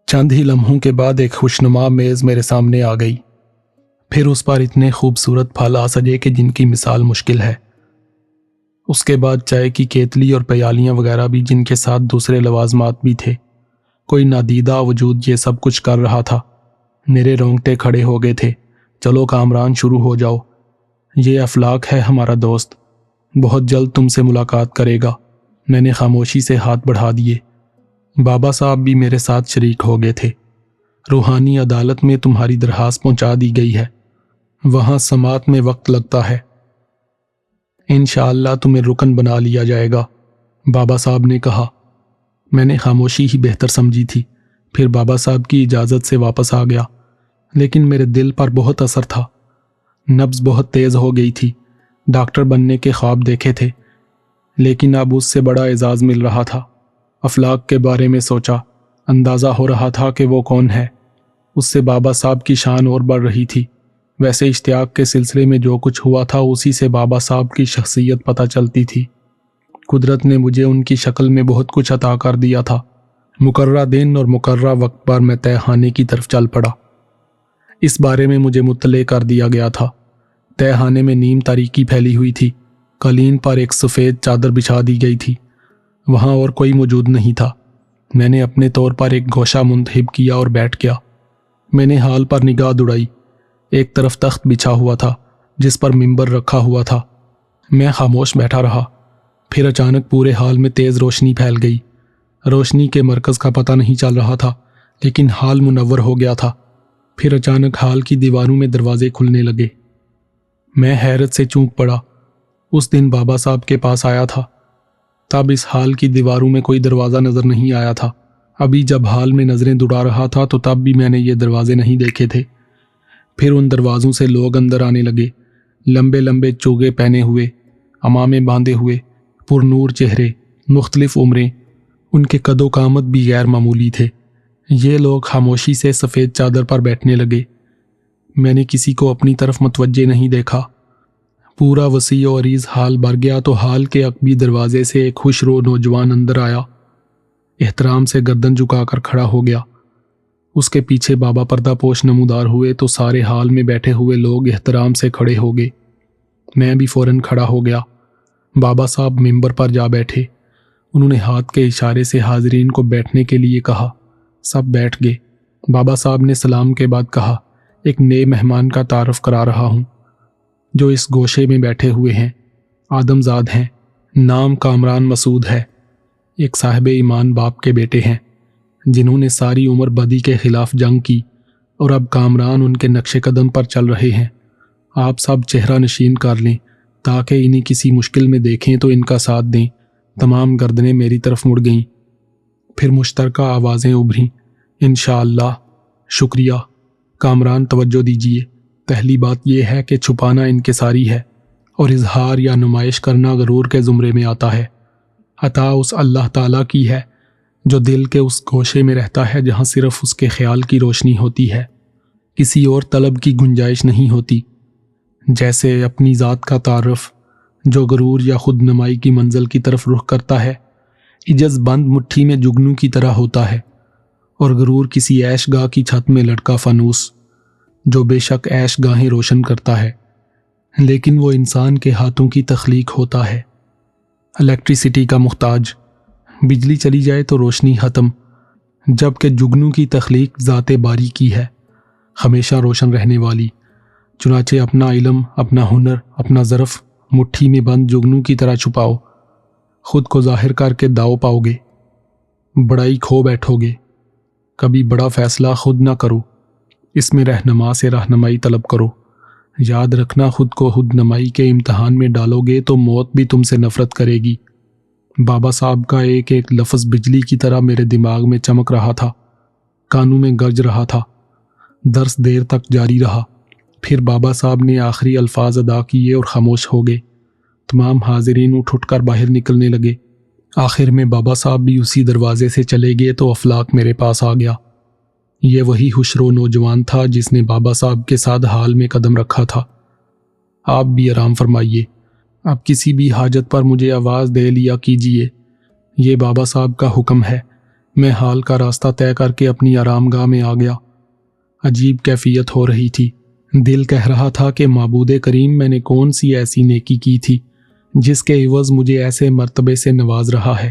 چند ہی لمحوں کے بعد ایک خوشنما میز میرے سامنے آ گئی، پھر اس پر اتنے خوبصورت پھل آ سجے کہ جن کی مثال مشکل ہے۔ اس کے بعد چائے کی کیتلی اور پیالیاں وغیرہ بھی، جن کے ساتھ دوسرے لوازمات بھی تھے۔ کوئی نادیدہ وجود یہ سب کچھ کر رہا تھا۔ میرے رونگٹے کھڑے ہو گئے تھے۔ چلو کامران، شروع ہو جاؤ، یہ افلاک ہے ہمارا دوست، بہت جلد تم سے ملاقات کرے گا۔ میں نے خاموشی سے ہاتھ بڑھا دیے۔ بابا صاحب بھی میرے ساتھ شریک ہو گئے تھے۔ روحانی عدالت میں تمہاری درخواست پہنچا دی گئی ہے، وہاں سماعت میں وقت لگتا ہے، انشاءاللہ تمہیں رکن بنا لیا جائے گا، بابا صاحب نے کہا۔ میں نے خاموشی ہی بہتر سمجھی تھی، پھر بابا صاحب کی اجازت سے واپس آ گیا، لیکن میرے دل پر بہت اثر تھا۔ نبض بہت تیز ہو گئی تھی۔ ڈاکٹر بننے کے خواب دیکھے تھے، لیکن اب اس سے بڑا اعزاز مل رہا تھا۔ افلاک کے بارے میں سوچا، اندازہ ہو رہا تھا کہ وہ کون ہے۔ اس سے بابا صاحب کی شان اور بڑھ رہی تھی۔ ویسے اشتیاق کے سلسلے میں جو کچھ ہوا تھا، اسی سے بابا صاحب کی شخصیت پتہ چلتی تھی۔ قدرت نے مجھے ان کی شکل میں بہت کچھ عطا کر دیا تھا۔ مقررہ دن اور مقررہ وقت پر میں تہہ خانے کی طرف چل پڑا۔ اس بارے میں مجھے مطلع کر دیا گیا تھا۔ تہہ خانے میں نیم تاریکی پھیلی ہوئی تھی۔ قالین پر ایک سفید چادر بچھا دی گئی تھی۔ وہاں اور کوئی موجود نہیں تھا۔ میں نے اپنے طور پر ایک گوشہ منتخب کیا اور بیٹھ گیا۔ میں نے ہال پر نگاہ دوڑائی۔ ایک طرف تخت بچھا ہوا تھا، جس پر ممبر رکھا ہوا تھا۔ میں خاموش بیٹھا رہا۔ پھر اچانک پورے ہال میں تیز روشنی پھیل گئی۔ روشنی کے مرکز کا پتہ نہیں چل رہا تھا، لیکن ہال منور ہو گیا تھا۔ پھر اچانک ہال کی دیواروں میں دروازے کھلنے لگے۔ میں حیرت سے چونک پڑا۔ اس دن بابا صاحب کے پاس آیا تھا، تب اس ہال کی دیواروں میں کوئی دروازہ نظر نہیں آیا تھا۔ ابھی جب ہال میں نظریں دوڑا رہا تھا تو تب بھی میں نے یہ دروازے نہیں دیکھے تھے۔ پھر ان دروازوں سے لوگ اندر آنے لگے، لمبے لمبے چوگے پہنے ہوئے، عمامے باندھے ہوئے، پر نور چہرے، مختلف عمریں۔ ان کے قد و قامت بھی غیر معمولی تھے۔ یہ لوگ خاموشی سے سفید چادر پر بیٹھنے لگے۔ میں نے کسی کو اپنی طرف متوجہ نہیں دیکھا۔ پورا وسیع و عریض ہال بھر گیا تو ہال کے عقبی دروازے سے ایک خوش رو نوجوان اندر آیا۔ احترام سے گردن جھکا کر کھڑا ہو گیا۔ اس کے پیچھے بابا پردہ پوش نمودار ہوئے تو سارے ہال میں بیٹھے ہوئے لوگ احترام سے کھڑے ہو گئے۔ میں بھی فوراً کھڑا ہو گیا۔ بابا صاحب ممبر پر جا بیٹھے۔ انہوں نے ہاتھ کے اشارے سے حاضرین کو بیٹھنے کے لیے کہا۔ سب بیٹھ گئے۔ بابا صاحب نے سلام کے بعد کہا، ایک نئے مہمان کا تعارف کرا رہا ہوں جو اس گوشے میں بیٹھے ہوئے ہیں۔ آدم زاد ہیں، نام کامران مسعود ہے، ایک صاحب ایمان باپ کے بیٹے ہیں جنہوں نے ساری عمر بدی کے خلاف جنگ کی اور اب کامران ان کے نقش قدم پر چل رہے ہیں۔ آپ سب چہرہ نشین کر لیں تاکہ انہیں کسی مشکل میں دیکھیں تو ان کا ساتھ دیں۔ تمام گردنیں میری طرف مڑ گئیں۔ پھر مشترکہ آوازیں ابھریں، انشاءاللہ، شکریہ، کامران توجہ دیجیے۔ پہلی بات یہ ہے کہ چھپانا انکساری ہے اور اظہار یا نمائش کرنا غرور کے زمرے میں آتا ہے۔ عطا اس اللہ تعالیٰ کی ہے جو دل کے اس گوشے میں رہتا ہے جہاں صرف اس کے خیال کی روشنی ہوتی ہے، کسی اور طلب کی گنجائش نہیں ہوتی۔ جیسے اپنی ذات کا تعارف جو غرور یا خود نمائی کی منزل کی طرف رخ کرتا ہے، عجز بند مٹھی میں جگنو کی طرح ہوتا ہے، اور غرور کسی عیش گاہ کی چھت میں لٹکا فانوس جو بے شک عیش گاہیں روشن کرتا ہے، لیکن وہ انسان کے ہاتھوں کی تخلیق ہوتا ہے۔ الیکٹریسٹی کا محتاج، بجلی چلی جائے تو روشنی ختم، جبکہ جگنو کی تخلیق ذات باری کی ہے، ہمیشہ روشن رہنے والی۔ چنانچہ اپنا علم، اپنا ہنر، اپنا ظرف مٹھی میں بند جگنو کی طرح چھپاؤ، خود کو ظاہر کر کے داؤ پاؤ گے، بڑائی کھو بیٹھو گے۔ کبھی بڑا فیصلہ خود نہ کرو، اس میں رہنما سے رہنمائی طلب کرو۔ یاد رکھنا، خود کو خود نمائی کے امتحان میں ڈالو گے تو موت بھی تم سے نفرت کرے گی۔ بابا صاحب کا ایک ایک لفظ بجلی کی طرح میرے دماغ میں چمک رہا تھا، کانوں میں گرج رہا تھا۔ درس دیر تک جاری رہا۔ پھر بابا صاحب نے آخری الفاظ ادا کیے اور خاموش ہو گئے۔ تمام حاضرین اٹھ کر باہر نکلنے لگے۔ آخر میں بابا صاحب بھی اسی دروازے سے چلے گئے تو افلاک میرے پاس آ گیا۔ یہ وہی خوشرو نوجوان تھا جس نے بابا صاحب کے ساتھ ہال میں قدم رکھا تھا۔ آپ بھی آرام فرمائیے، آپ کسی بھی حاجت پر مجھے آواز دے لیا کیجیے، یہ بابا صاحب کا حکم ہے، میں حال کا راستہ طے کر کے اپنی آرام گاہ میں آ گیا۔ عجیب کیفیت ہو رہی تھی۔ دل کہہ رہا تھا کہ معبود کریم، میں نے کون سی ایسی نیکی کی تھی جس کے عوض مجھے ایسے مرتبے سے نواز رہا ہے۔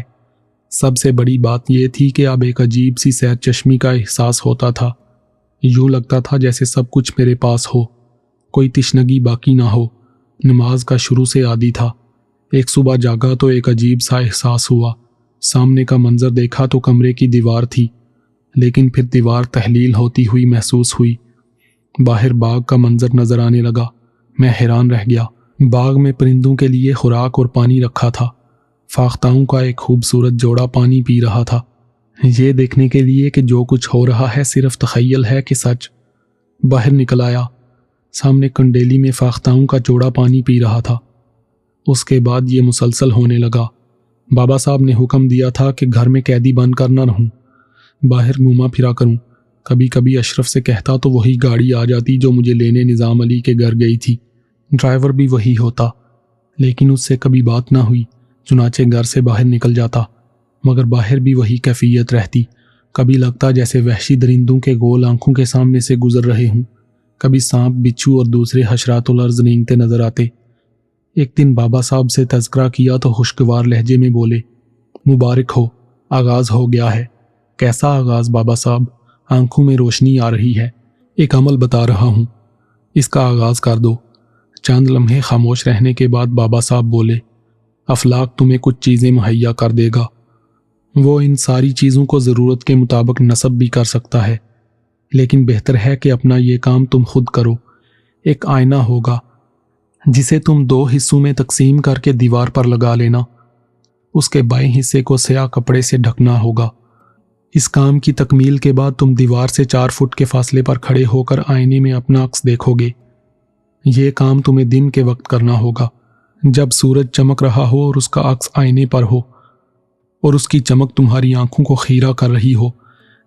سب سے بڑی بات یہ تھی کہ اب ایک عجیب سی سیر چشمی کا احساس ہوتا تھا۔ یوں لگتا تھا جیسے سب کچھ میرے پاس ہو، کوئی تشنگی باقی نہ ہو۔ نماز کا شروع سے عادی تھا۔ ایک صبح جاگا تو ایک عجیب سا احساس ہوا۔ سامنے کا منظر دیکھا تو کمرے کی دیوار تھی، لیکن پھر دیوار تحلیل ہوتی ہوئی محسوس ہوئی۔ باہر باغ کا منظر نظر آنے لگا۔ میں حیران رہ گیا۔ باغ میں پرندوں کے لیے خوراک اور پانی رکھا تھا۔ فاختاؤں کا ایک خوبصورت جوڑا پانی پی رہا تھا، یہ دیکھنے کے لیے کہ جو کچھ ہو رہا ہے صرف تخیل ہے کہ سچ۔ باہر نکل آیا۔ سامنے کنڈیلی میں فاختاؤں کا جوڑا پانی پی رہا تھا۔ اس کے بعد یہ مسلسل ہونے لگا۔ بابا صاحب نے حکم دیا تھا کہ گھر میں قیدی بن کر نہ رہوں، باہر گھوما پھرا کروں۔ کبھی کبھی اشرف سے کہتا تو وہی گاڑی آ جاتی جو مجھے لینے نظام علی کے گھر گئی تھی۔ ڈرائیور بھی وہی ہوتا، لیکن اس سے کبھی بات نہ ہوئی۔ چنانچہ گھر سے باہر نکل جاتا، مگر باہر بھی وہی کیفیت رہتی۔ کبھی لگتا جیسے وحشی درندوں کے گول آنکھوں کے سامنے سے گزر رہے ہوں، کبھی سانپ، بچھو اور دوسرے حشرات الارض رینگتے نظر آتے۔ ایک دن بابا صاحب سے تذکرہ کیا تو خوشگوار لہجے میں بولے، مبارک ہو، آغاز ہو گیا ہے۔ کیسا آغاز بابا صاحب؟ آنکھوں میں روشنی آ رہی ہے۔ ایک عمل بتا رہا ہوں، اس کا آغاز کر دو۔ چند لمحے خاموش رہنے کے بعد بابا صاحب بولے، افلاک تمہیں کچھ چیزیں مہیا کر دے گا۔ وہ ان ساری چیزوں کو ضرورت کے مطابق نصب بھی کر سکتا ہے، لیکن بہتر ہے کہ اپنا یہ کام تم خود کرو۔ ایک آئینہ ہوگا جسے تم 2 حصوں میں تقسیم کر کے دیوار پر لگا لینا۔ اس کے بائیں حصے کو سیاہ کپڑے سے ڈھکنا ہوگا۔ اس کام کی تکمیل کے بعد تم دیوار سے 4 فٹ کے فاصلے پر کھڑے ہو کر آئینے میں اپنا عکس دیکھو گے۔ یہ کام تمہیں دن کے وقت کرنا ہوگا، جب سورج چمک رہا ہو اور اس کا عکس آئینے پر ہو اور اس کی چمک تمہاری آنکھوں کو خیرہ کر رہی ہو،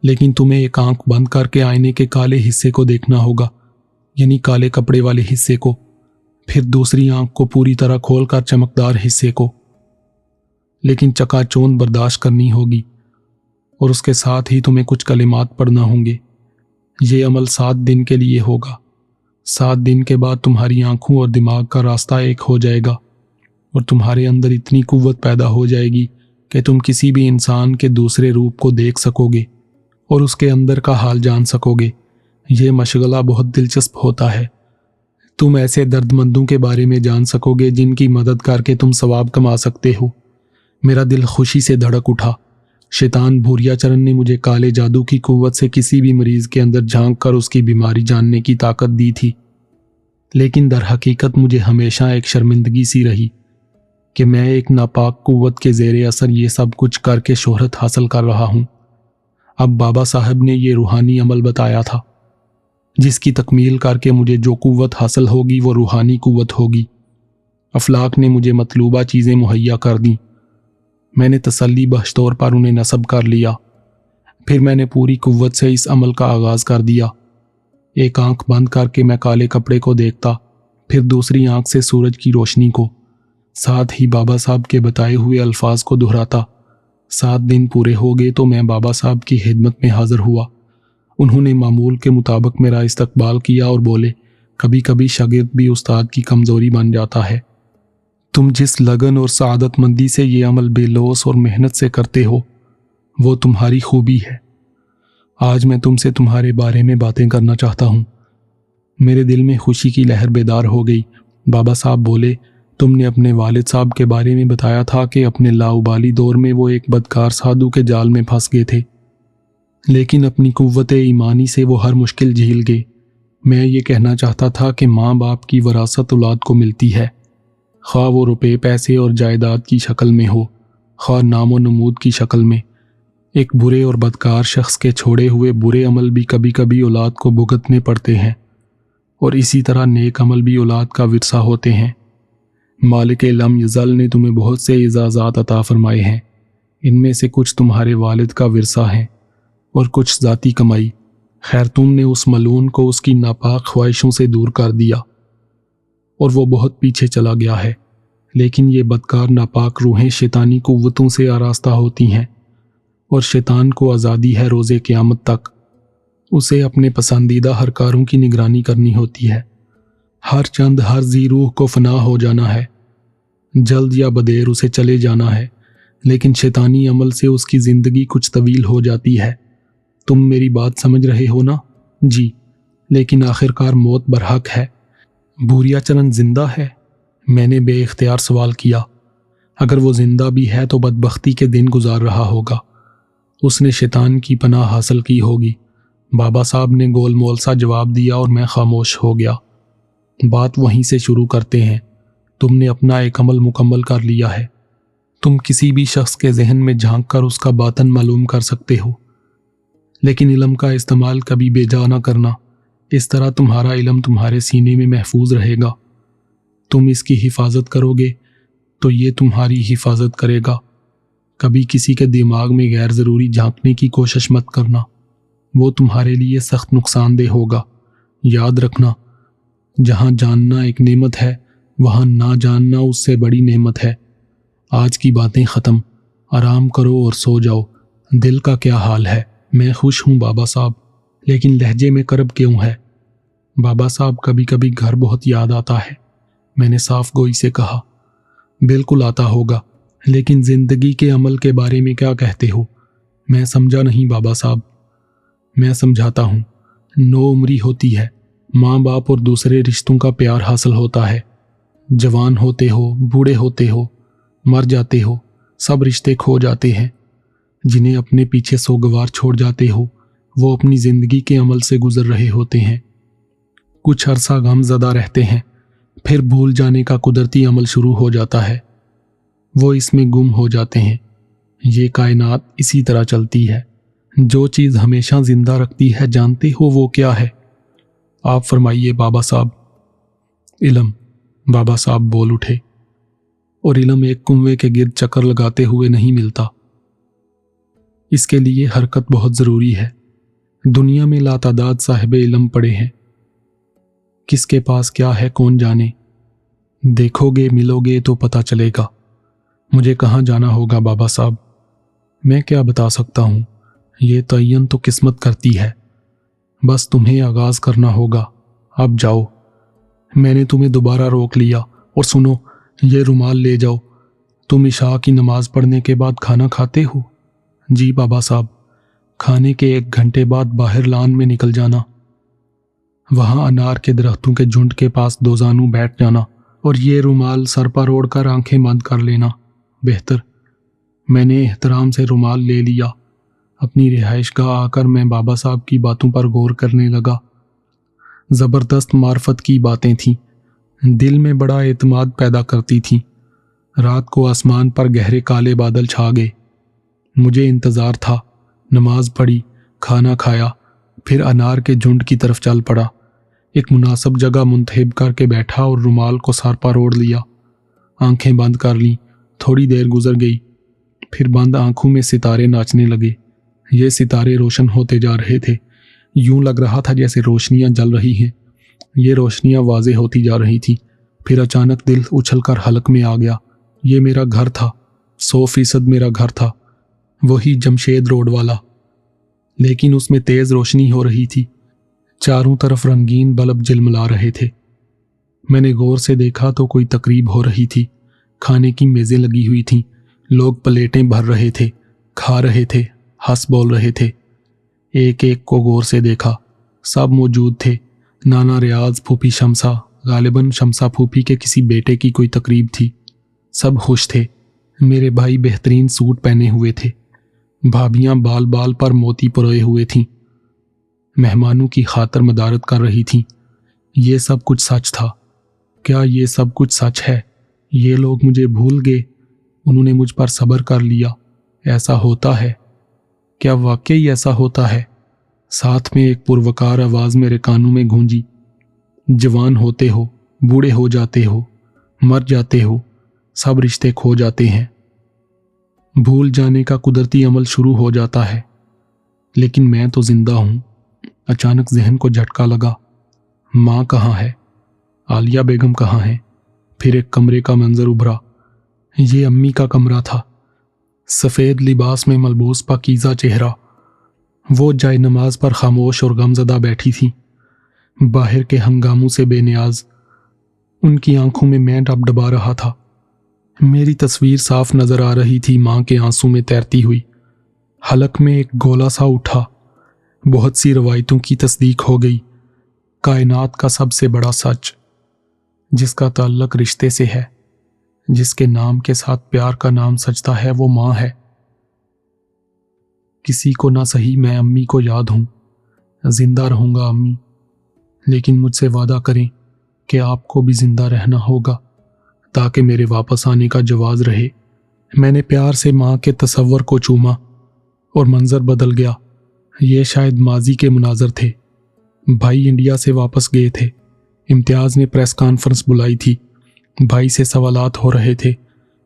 لیکن تمہیں ایک آنکھ بند کر کے آئینے کے کالے حصے کو دیکھنا ہوگا، یعنی کالے کپڑے والے حصے کو، پھر دوسری آنکھ کو پوری طرح کھول کر چمکدار حصے کو، لیکن چکا چوند برداشت کرنی ہوگی، اور اس کے ساتھ ہی تمہیں کچھ کلمات پڑھنا ہوں گے۔ یہ عمل 7 دن کے لیے ہوگا۔ 7 دن کے بعد تمہاری آنکھوں اور دماغ کا راستہ ایک ہو جائے گا، اور تمہارے اندر اتنی قوت پیدا ہو جائے گی کہ تم کسی بھی انسان کے دوسرے روپ کو دیکھ سکو گے اور اس کے اندر کا حال جان سکو گے۔ یہ مشغلہ بہت دلچسپ ہوتا ہے۔ تم ایسے درد مندوں کے بارے میں جان سکو گے جن کی مدد کر کے تم ثواب کما سکتے ہو۔ میرا دل خوشی سے دھڑک اٹھا۔ شیطان بھوریا چرن نے مجھے کالے جادو کی قوت سے کسی بھی مریض کے اندر جھانک کر اس کی بیماری جاننے کی طاقت دی تھی، لیکن در حقیقت مجھے ہمیشہ ایک شرمندگی سی رہی کہ میں ایک ناپاک قوت کے زیر اثر یہ سب کچھ کر کے شہرت حاصل کر رہا ہوں۔ اب بابا صاحب نے یہ روحانی عمل بتایا تھا، جس کی تکمیل کر کے مجھے جو قوت حاصل ہوگی وہ روحانی قوت ہوگی۔ افلاک نے مجھے مطلوبہ چیزیں مہیا کر دیں۔ میں نے تسلی بخش طور پر انہیں نصب کر لیا۔ پھر میں نے پوری قوت سے اس عمل کا آغاز کر دیا۔ ایک آنکھ بند کر کے میں کالے کپڑے کو دیکھتا، پھر دوسری آنکھ سے سورج کی روشنی کو، ساتھ ہی بابا صاحب کے بتائے ہوئے الفاظ کو دہراتا۔ 7 دن پورے ہو گئے تو میں بابا صاحب کی خدمت میں حاضر ہوا۔ انہوں نے معمول کے مطابق میرا استقبال کیا اور بولے، کبھی کبھی شاگرد بھی استاد کی کمزوری بن جاتا ہے۔ تم جس لگن اور سعادت مندی سے یہ عمل بے لوث اور محنت سے کرتے ہو، وہ تمہاری خوبی ہے۔ آج میں تم سے تمہارے بارے میں باتیں کرنا چاہتا ہوں۔ میرے دل میں خوشی کی لہر بیدار ہو گئی۔ بابا صاحب بولے، تم نے اپنے والد صاحب کے بارے میں بتایا تھا کہ اپنے لاؤبالی دور میں وہ ایک بدکار سادھو کے جال میں پھنس گئے تھے، لیکن اپنی قوت ایمانی سے وہ ہر مشکل جھیل گئے۔ میں یہ کہنا چاہتا تھا کہ ماں باپ کی وراثت اولاد کو ملتی ہے، خواہ وہ روپے، پیسے اور جائیداد کی شکل میں ہو، خواہ نام و نمود کی شکل میں۔ ایک برے اور بدکار شخص کے چھوڑے ہوئے برے عمل بھی کبھی کبھی اولاد کو بھگتنے پڑتے ہیں، اور اسی طرح نیک عمل بھی اولاد کا ورثہ ہوتے ہیں۔ مالک لم یزل نے تمہیں بہت سے اعزازات عطا فرمائے ہیں، ان میں سے کچھ تمہارے والد کا ورثہ ہیں اور کچھ ذاتی کمائی۔ خیر، تم نے اس ملعون کو اس کی ناپاک خواہشوں سے دور کر دیا اور وہ بہت پیچھے چلا گیا ہے، لیکن یہ بدکار ناپاک روحیں شیطانی قوتوں سے آراستہ ہوتی ہیں اور شیطان کو آزادی ہے روز قیامت تک۔ اسے اپنے پسندیدہ ہر کاروں کی نگرانی کرنی ہوتی ہے۔ ہر چند ہر ذی روح کو فنا ہو جانا ہے، جلد یا بدیر اسے چلے جانا ہے، لیکن شیطانی عمل سے اس کی زندگی کچھ طویل ہو جاتی ہے۔ تم میری بات سمجھ رہے ہو نا؟ جی، لیکن آخرکار موت برحق ہے۔ بوریا چرن زندہ ہے؟ میں نے بے اختیار سوال کیا۔ اگر وہ زندہ بھی ہے تو بدبختی کے دن گزار رہا ہوگا۔ اس نے شیطان کی پناہ حاصل کی ہوگی، بابا صاحب نے گول مول سا جواب دیا اور میں خاموش ہو گیا۔ بات وہیں سے شروع کرتے ہیں۔ تم نے اپنا ایک عمل مکمل کر لیا ہے۔ تم کسی بھی شخص کے ذہن میں جھانک کر اس کا باطن معلوم کر سکتے ہو، لیکن علم کا استعمال کبھی بے جا نہ کرنا۔ اس طرح تمہارا علم تمہارے سینے میں محفوظ رہے گا۔ تم اس کی حفاظت کرو گے تو یہ تمہاری حفاظت کرے گا۔ کبھی کسی کے دماغ میں غیر ضروری جھانکنے کی کوشش مت کرنا، وہ تمہارے لیے سخت نقصان دہ ہوگا۔ یاد رکھنا، جہاں جاننا ایک نعمت ہے وہاں نہ جاننا اس سے بڑی نعمت ہے۔ آج کی باتیں ختم، آرام کرو اور سو جاؤ۔ دل کا کیا حال ہے؟ میں خوش ہوں بابا صاحب، لیکن لہجے میں کرب کیوں ہے؟ بابا صاحب کبھی کبھی گھر بہت یاد آتا ہے، میں نے صاف گوئی سے کہا۔ بالکل آتا ہوگا، لیکن زندگی کے عمل کے بارے میں کیا کہتے ہو؟ میں سمجھا نہیں بابا صاحب۔ میں سمجھاتا ہوں۔ نو عمری ہوتی ہے، ماں باپ اور دوسرے رشتوں کا پیار حاصل ہوتا ہے۔ جوان ہوتے ہو، بوڑھے ہوتے ہو، مر جاتے ہو، سب رشتے کھو جاتے ہیں۔ جنہیں اپنے پیچھے سوگوار چھوڑ جاتے ہو وہ اپنی زندگی کے عمل سے گزر رہے ہوتے ہیں۔ کچھ عرصہ غم زدہ رہتے ہیں، پھر بھول جانے کا قدرتی عمل شروع ہو جاتا ہے، وہ اس میں گم ہو جاتے ہیں۔ یہ کائنات اسی طرح چلتی ہے۔ جو چیز ہمیشہ زندہ رکھتی ہے جانتے ہو وہ کیا ہے؟ آپ فرمائیے بابا صاحب۔ علم، بابا صاحب بول اٹھے، اور علم ایک کنویں کے گرد چکر لگاتے ہوئے نہیں ملتا۔ اس کے لیے حرکت بہت ضروری ہے۔ دنیا میں لاتعداد صاحب علم پڑے ہیں، کس کے پاس کیا ہے کون جانے۔ دیکھو گے ملو گے تو پتہ چلے گا۔ مجھے کہاں جانا ہوگا بابا صاحب؟ میں کیا بتا سکتا ہوں، یہ تعین تو قسمت کرتی ہے۔ بس تمہیں آغاز کرنا ہوگا۔ اب جاؤ۔ میں نے تمہیں دوبارہ روک لیا، اور سنو، یہ رومال لے جاؤ۔ تم عشاء کی نماز پڑھنے کے بعد کھانا کھاتے ہو؟ جی بابا صاحب۔ کھانے کے 1 گھنٹے بعد باہر لان میں نکل جانا، وہاں انار کے درختوں کے جھنڈ کے پاس 2 زانوں بیٹھ جانا، اور یہ رومال سر پر اوڑھ کر آنکھیں بند کر لینا۔ بہتر۔ میں نے احترام سے رومال لے لیا۔ اپنی رہائش گاہ آ کر میں بابا صاحب کی باتوں پر غور کرنے لگا۔ زبردست معرفت کی باتیں تھیں، دل میں بڑا اعتماد پیدا کرتی تھیں۔ رات کو آسمان پر گہرے کالے بادل چھا گئے۔ مجھے انتظار تھا۔ نماز پڑھی، کھانا کھایا، پھر انار کے جھنڈ کی طرف چل پڑا۔ ایک مناسب جگہ منتخب کر کے بیٹھا اور رومال کو سر پر اوڑھ لیا۔ آنکھیں بند کر لیں۔ تھوڑی دیر گزر گئی، پھر بند آنکھوں میں ستارے ناچنے لگے۔ یہ ستارے روشن ہوتے جا رہے تھے، یوں لگ رہا تھا جیسے روشنیاں جل رہی ہیں۔ یہ روشنیاں واضح ہوتی جا رہی تھیں۔ پھر اچانک دل اچھل کر حلق میں آ گیا۔ یہ میرا گھر تھا، 100% میرا گھر تھا، وہی جمشید روڈ والا، لیکن اس میں تیز روشنی ہو رہی تھی۔ چاروں طرف رنگین بلب جلملا رہے تھے۔ میں نے غور سے دیکھا تو کوئی تقریب ہو رہی تھی۔ کھانے کی میزیں لگی ہوئی تھیں، لوگ پلیٹیں بھر رہے تھے، کھا رہے تھے، ہنس بول رہے تھے۔ ایک ایک کو غور سے دیکھا، سب موجود تھے۔ نانا ریاض، پھوپھی شمسا، غالباً شمسا پھوپھی کے کسی بیٹے کی کوئی تقریب تھی۔ سب خوش تھے۔ میرے بھائی بہترین سوٹ پہنے ہوئے تھے، بھابیاں بال بال پر موتی پروئے ہوئے تھیں، مہمانوں کی خاطر مدارت کر رہی تھیں۔ یہ سب کچھ سچ تھا۔ کیا یہ سب کچھ سچ ہے؟ یہ لوگ مجھے بھول گئے، انہوں نے مجھ پر صبر کر لیا۔ ایسا ہوتا ہے؟ کیا واقعی ایسا ہوتا ہے؟ ساتھ میں ایک پروکار آواز میرے کانوں میں گونجی۔ جوان ہوتے ہو، بوڑھے ہو جاتے ہو، مر جاتے ہو، سب رشتے کھو جاتے ہیں، بھول جانے کا قدرتی عمل شروع ہو جاتا ہے، لیکن میں تو زندہ ہوں۔ اچانک ذہن کو جھٹکا لگا۔ ماں کہاں ہے؟ عالیہ بیگم کہاں ہے؟ پھر ایک کمرے کا منظر ابھرا۔ یہ امی کا کمرہ تھا۔ سفید لباس میں ملبوس پاکیزہ چہرہ، وہ جائے نماز پر خاموش اور غمزدہ بیٹھی تھیں، باہر کے ہنگاموں سے بے نیاز۔ ان کی آنکھوں میں ڈب ڈبا رہا تھا۔ میری تصویر صاف نظر آ رہی تھی، ماں کے آنسوں میں تیرتی ہوئی۔ حلق میں ایک گولا سا اٹھا، بہت سی روایتوں کی تصدیق ہو گئی۔ کائنات کا سب سے بڑا سچ، جس کا تعلق رشتے سے ہے، جس کے نام کے ساتھ پیار کا نام سجتا ہے، وہ ماں ہے۔ کسی کو نہ صحیح میں امی کو یاد ہوں، زندہ رہوں گا امی، لیکن مجھ سے وعدہ کریں کہ آپ کو بھی زندہ رہنا ہوگا تاکہ میرے واپس آنے کا جواز رہے۔ میں نے پیار سے ماں کے تصور کو چوما اور منظر بدل گیا۔ یہ شاید ماضی کے مناظر تھے۔ بھائی انڈیا سے واپس گئے تھے۔ امتیاز نے پریس کانفرنس بلائی تھی۔ بھائی سے سوالات ہو رہے تھے۔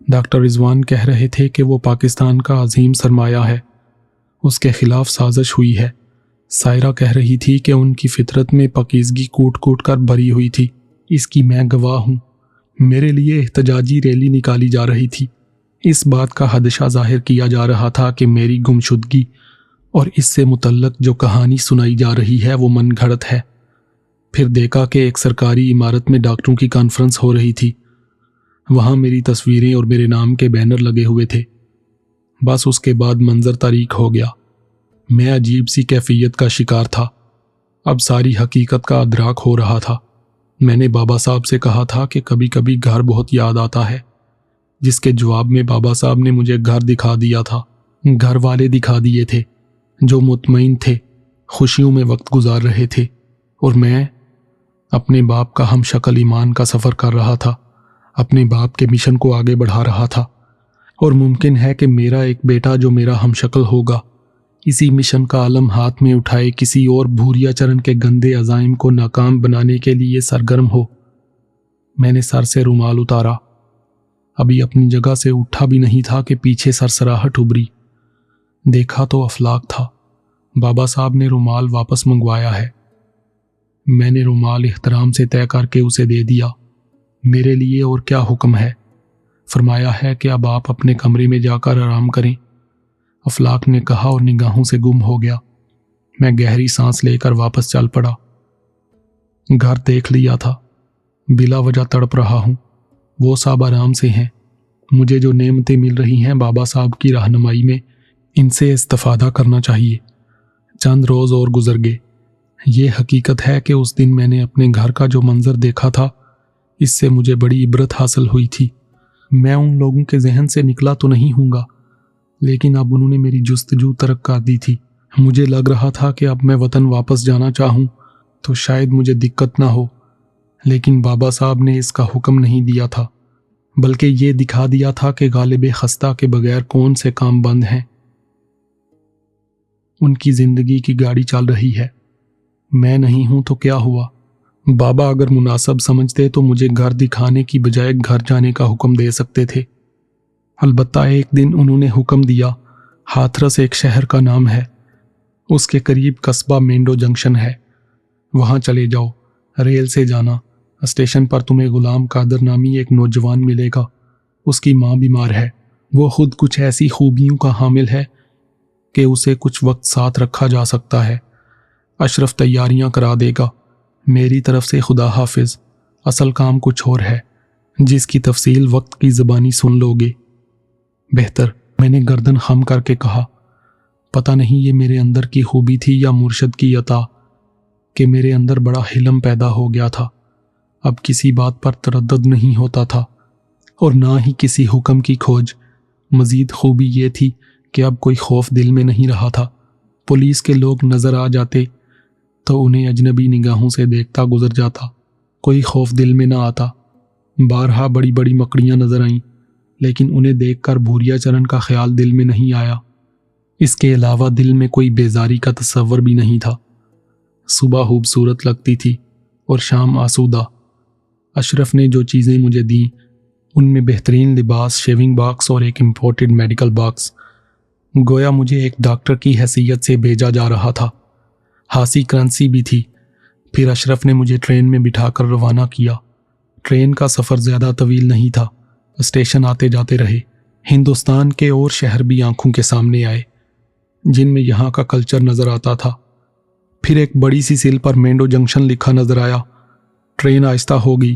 ڈاکٹر رضوان کہہ رہے تھے کہ وہ پاکستان کا عظیم سرمایہ ہے، اس کے خلاف سازش ہوئی ہے۔ سائرہ کہہ رہی تھی کہ ان کی فطرت میں پاکیزگی کوٹ کوٹ کر بھری ہوئی تھی۔ اس کی میں گواہ ہوں۔ میرے لیے احتجاجی ریلی نکالی جا رہی تھی۔ اس بات کا خدشہ ظاہر کیا جا رہا تھا کہ میری گمشدگی اور اس سے متعلق جو کہانی سنائی جا رہی ہے وہ من گھڑت ہے۔ پھر دیکھا کہ ایک سرکاری عمارت میں ڈاکٹروں کی کانفرنس ہو رہی تھی۔ وہاں میری تصویریں اور میرے نام کے بینر لگے ہوئے تھے۔ بس اس کے بعد منظر تاریک ہو گیا۔ میں عجیب سی کیفیت کا شکار تھا۔ اب ساری حقیقت کا ادراک ہو رہا تھا۔ میں نے بابا صاحب سے کہا تھا کہ کبھی کبھی گھر بہت یاد آتا ہے، جس کے جواب میں بابا صاحب نے مجھے گھر دکھا دیا تھا۔ گھر والے دکھا دیے تھے جو مطمئن تھے، خوشیوں میں وقت گزار رہے تھے، اور میں اپنے باپ کا ہم شکل ایمان کا سفر کر رہا تھا، اپنے باپ کے مشن کو آگے بڑھا رہا تھا۔ اور ممکن ہے کہ میرا ایک بیٹا جو میرا ہم شکل ہوگا، اسی مشن کا علم ہاتھ میں اٹھائے کسی اور بھوریا چرن کے گندے عزائم کو ناکام بنانے کے لیے سرگرم ہو۔ میں نے سر سے رومال اتارا۔ ابھی اپنی جگہ سے اٹھا بھی نہیں تھا کہ پیچھے سرسراہٹ ابھری۔ دیکھا تو افلاک تھا۔ بابا صاحب نے رومال واپس منگوایا ہے۔ میں نے رومال احترام سے طے کر کے اسے دے دیا۔ میرے لیے اور کیا حکم ہے؟ فرمایا ہے کہ اب آپ اپنے کمرے میں جا کر آرام کریں، افلاک نے کہا اور نگاہوں سے گم ہو گیا۔ میں گہری سانس لے کر واپس چل پڑا۔ گھر دیکھ لیا تھا، بلا وجہ تڑپ رہا ہوں۔ وہ سب آرام سے ہیں۔ مجھے جو نعمتیں مل رہی ہیں بابا صاحب کی رہنمائی میں، ان سے استفادہ کرنا چاہیے۔ چند روز اور گزر گئے۔ یہ حقیقت ہے کہ اس دن میں نے اپنے گھر کا جو منظر دیکھا تھا، اس سے مجھے بڑی عبرت حاصل ہوئی تھی۔ میں ان لوگوں کے ذہن سے نکلا تو نہیں ہوں گا، لیکن اب انہوں نے میری جستجو ترک کر دی تھی۔ مجھے لگ رہا تھا کہ اب میں وطن واپس جانا چاہوں تو شاید مجھے دقت نہ ہو، لیکن بابا صاحب نے اس کا حکم نہیں دیا تھا، بلکہ یہ دکھا دیا تھا کہ غالب خستہ کے بغیر کون سے کام بند ہیں۔ ان کی زندگی کی گاڑی چل رہی ہے، میں نہیں ہوں تو کیا ہوا؟ بابا اگر مناسب سمجھتے تو مجھے گھر دکھانے کی بجائے گھر جانے کا حکم دے سکتے تھے۔ البتہ ایک دن انہوں نے حکم دیا، ہاتھرس ایک شہر کا نام ہے، اس کے قریب قصبہ مینڈو جنکشن ہے، وہاں چلے جاؤ، ریل سے جانا، اسٹیشن پر تمہیں غلام قادر نامی ایک نوجوان ملے گا، اس کی ماں بیمار ہے، وہ خود کچھ ایسی خوبیوں کا حامل ہے کہ اسے کچھ وقت ساتھ رکھا جا سکتا ہے، اشرف تیاریاں کرا دے گا، میری طرف سے خدا حافظ، اصل کام کچھ اور ہے، جس کی تفصیل وقت کی زبانی سن لو گے۔ بہتر، میں نے گردن خم کر کے کہا۔ پتہ نہیں یہ میرے اندر کی خوبی تھی یا مرشد کی عطا کہ میرے اندر بڑا حلم پیدا ہو گیا تھا۔ اب کسی بات پر تردد نہیں ہوتا تھا اور نہ ہی کسی حکم کی کھوج۔ مزید خوبی یہ تھی کہ اب کوئی خوف دل میں نہیں رہا تھا۔ پولیس کے لوگ نظر آ جاتے تو انہیں اجنبی نگاہوں سے دیکھتا گزر جاتا، کوئی خوف دل میں نہ آتا۔ بارہا بڑی بڑی مکڑیاں نظر آئیں، لیکن انہیں دیکھ کر بھوریا چرن کا خیال دل میں نہیں آیا۔ اس کے علاوہ دل میں کوئی بیزاری کا تصور بھی نہیں تھا۔ صبح خوبصورت لگتی تھی اور شام آسودہ۔ اشرف نے جو چیزیں مجھے دیں ان میں بہترین لباس، شیونگ باکس اور ایک امپورٹڈ میڈیکل باکس، گویا مجھے ایک ڈاکٹر کی حیثیت سے بھیجا جا رہا تھا۔ ہاسی کرنسی بھی تھی۔ پھر اشرف نے مجھے ٹرین میں بٹھا کر روانہ کیا۔ ٹرین کا سفر زیادہ طویل نہیں تھا، اسٹیشن آتے جاتے رہے۔ ہندوستان کے اور شہر بھی آنکھوں کے سامنے آئے جن میں یہاں کا کلچر نظر آتا تھا۔ پھر ایک بڑی سی سیل پر مینڈو جنکشن لکھا نظر آیا۔ ٹرین آہستہ ہو گئی